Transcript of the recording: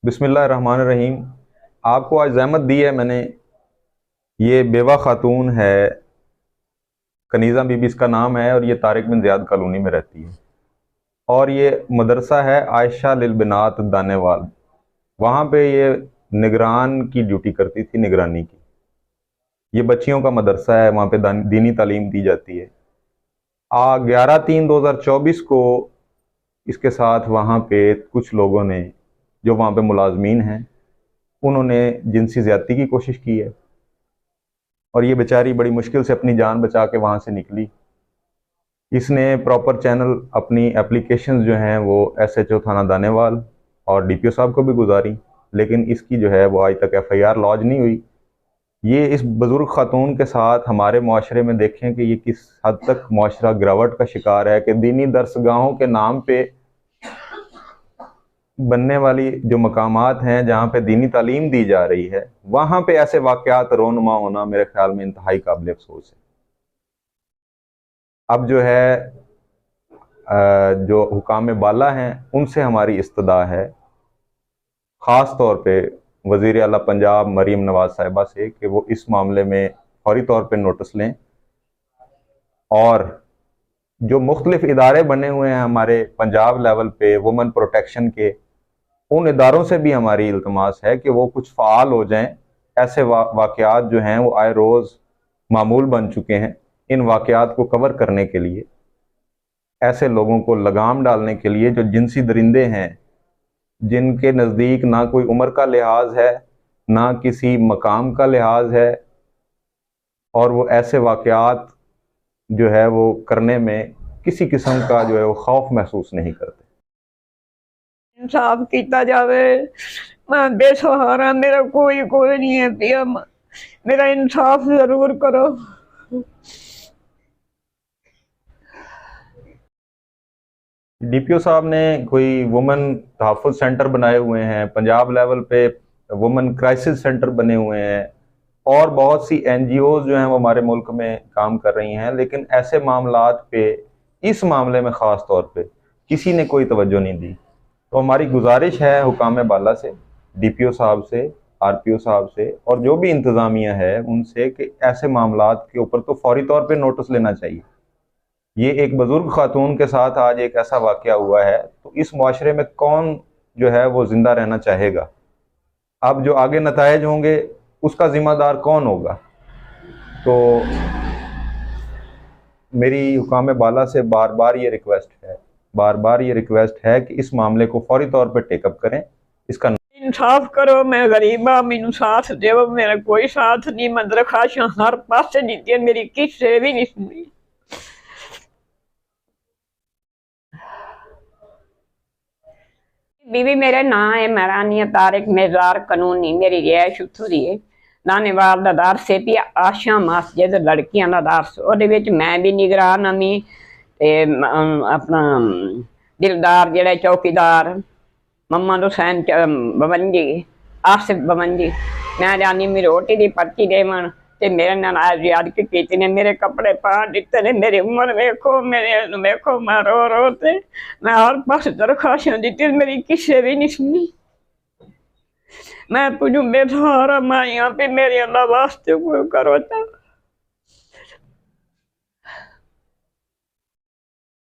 बिस्मिल्लाहिर्रहमानिर्रहीम। आपको आज ज़हमत दी है मैंने। ये बेवा खातून है, कनीज़ा बीबी इसका नाम है, और ये तारिक बिन ज़ियाद कॉलोनी में रहती है। और ये मदरसा है आयशा लिलबिनात दानेवाल। वहाँ पे ये निगरान की ड्यूटी करती थी, निगरानी की। ये बच्चियों का मदरसा है, वहाँ पे दीनी तालीम दी जाती है। 11/3/2024 को इसके साथ वहाँ पे कुछ लोगों ने, जो वहाँ पे मुलाजमीन हैं, उन्होंने जिनसी ज़्यादती की कोशिश की है, और ये बेचारी बड़ी मुश्किल से अपनी जान बचा के वहाँ से निकली। इसने प्रॉपर चैनल अपनी एप्लीकेशन जो हैं वो SHO थाना दानेवाल और DPO साहब को भी गुजारी, लेकिन इसकी जो है वो आज तक FIR लॉन्च नहीं हुई। ये इस बुज़ुर्ग खातून के साथ हमारे माशरे में देखें कि ये किस हद तक माशरा गिरावट का शिकार है कि दीनी दरसगाहों के नाम पे बनने वाली जो मकामात हैं जहाँ पे दीनी तालीम दी जा रही है, वहाँ पे ऐसे वाक़यात रोनुमा होना मेरे ख्याल में इंतहाई काबिल अफसोस है। अब जो है जो हुकाम बाला हैं उनसे हमारी इस्तदा है, ख़ास तौर पे वज़ीर आला पंजाब मरीम नवाज़ साहिबा से, कि वो इस मामले में फौरी तौर पे नोटिस लें, और जो मुख्तलिफ इदारे बने हुए हैं हमारे पंजाब लेवल पे वुमन प्रोटेक्शन के, उन इदारों से भी हमारी इल्तमास है कि वो कुछ फ़ाल हो जाएं। ऐसे वाक़यात जो हैं वो आए रोज़ मामूल बन चुके हैं। इन वाक़यात को कवर करने के लिए, ऐसे लोगों को लगाम डालने के लिए जो जिनसी दरिंदे हैं, जिनके नज़दीक ना कोई उम्र का लिहाज है, ना किसी मकाम का लिहाज है, और वो ऐसे वाक़यात जो है वो करने में किसी किस्म का जो है वो खौफ महसूस नहीं करते। इंसाफ किया जावे। मैं बेसहारा, मेरा कोई नहीं है पिया, मेरा इंसाफ जरूर करो। DPO साहब ने कोई वुमन तहफ़्फ़ुज़ सेंटर बनाए हुए हैं, पंजाब लेवल पे वुमन क्राइसिस सेंटर बने हुए हैं, और बहुत सी NGOs जो हैं वो हमारे मुल्क में काम कर रही हैं, लेकिन ऐसे मामलात पे, इस मामले में ख़ास तौर पे किसी ने कोई तवज्जो नहीं दी। तो हमारी गुजारिश है हुकाम बाला से, DPO साहब से, RPO साहब से, और जो भी इंतज़ामिया है उनसे, कि ऐसे मामलात के ऊपर तो फौरी तौर पे नोटिस लेना चाहिए। ये एक बुजुर्ग खातून के साथ आज एक ऐसा वाक़या हुआ है, तो इस मुआशरे में कौन जो है वो ज़िंदा रहना चाहेगा? अब जो आगे नताइज होंगे उसका ज़िम्मेदार कौन होगा? तो मेरी हुकाम बाला से बार बार ये रिक्वेस्ट है कि इस मामले को फौरी तौर पर टेकअप करें। इसका इंसाफ करो। मैं गरीबा, मैनू साथ देव, मेरा कोई साथ नहीं। मैं दरखाशां हर पासे दी, मेरी किसी भी नहीं सुनी। बीवी मेरे ना है, मेरा नहीं है तारिक मेजार कानूनी, मेरी रिहायश उत्थों दी है, दानेवाल दा दार से भी आशा मस्जिद लड़कियां दा दार, ओहदे विच मैं भी निगरान अमी ते अपना दिलदार जेड़ा चौकीदार मोहम्मद हुसैन बवंजी, आसिफ बवंजी, मैं जानी मेरी रोटी की पर्ची देवन ते मेरे नाल ज़ियादती कीती ने, मेरे कपड़े पा दिते ने, मेरी उम्र वेखो, मेरे वेखो, मैं रो ते मैं हर पास दरखाशां दी, मेरी किसी भी नहीं सुनी। मैं तुझू बेसहारा, मैं यहाँ पे मेरे अल्लाह वास्ते कोई करो।